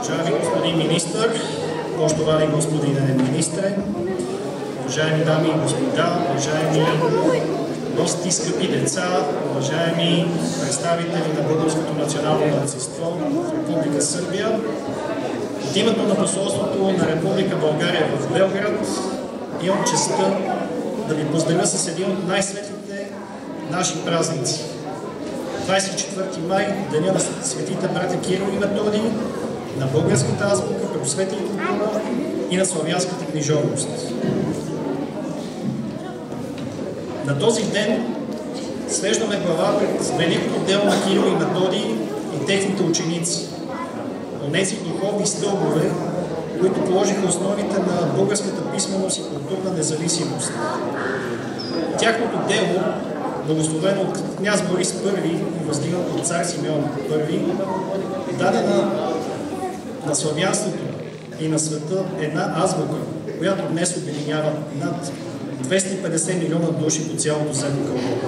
Уважаеми господин министър, poštovani gospodine ministre, уважаеми дами и господа, уважаеми гости, скъпи деца, уважаеми представители на българското национално малцинство в Република Сърбия, от името на посолството на Република България в Белград имам честта да ви поздравя с един от най-светлите наши празници. 24 май, деня на светите братя Кирил и Методий, на българската азбука, просвета и култура и на славянската книжовност. На този ден свеждаме глава пред великото дело на Кирил и Методий и техните ученици. Онези духовни стълбове, които положиха основите на българската писменост и културна независимост. Тяхното дело, благословено от княз Борис I и въздигнато от цар Симеон I, даде на славянството и на света една азбука, която днес обединява над 250 милиона души по цялото земно кълбо.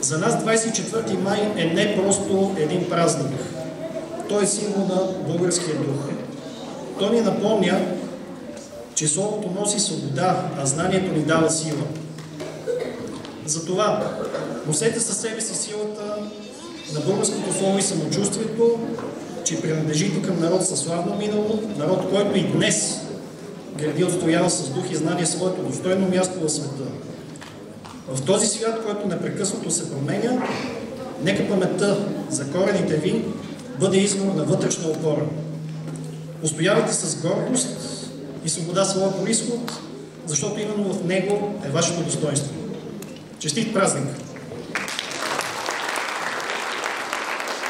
За нас 24 май е не просто един празник. Той е символ на българския дух. Той ни напомня, че словото носи свобода, а знанието ни дава сила. Затова носете със себе си силата на българското слово и самочувствието, че принадлежите към народ със славно минало, народ, който и днес гради отстоява с дух и знание своето достойно място в света. В този свят, който непрекъснато се променя, нека паметта за корените ви бъде извор на вътрешна опора. Устоявайте с гордост и свобода своя произход, защото именно в него е вашето достоинство. Честит празник!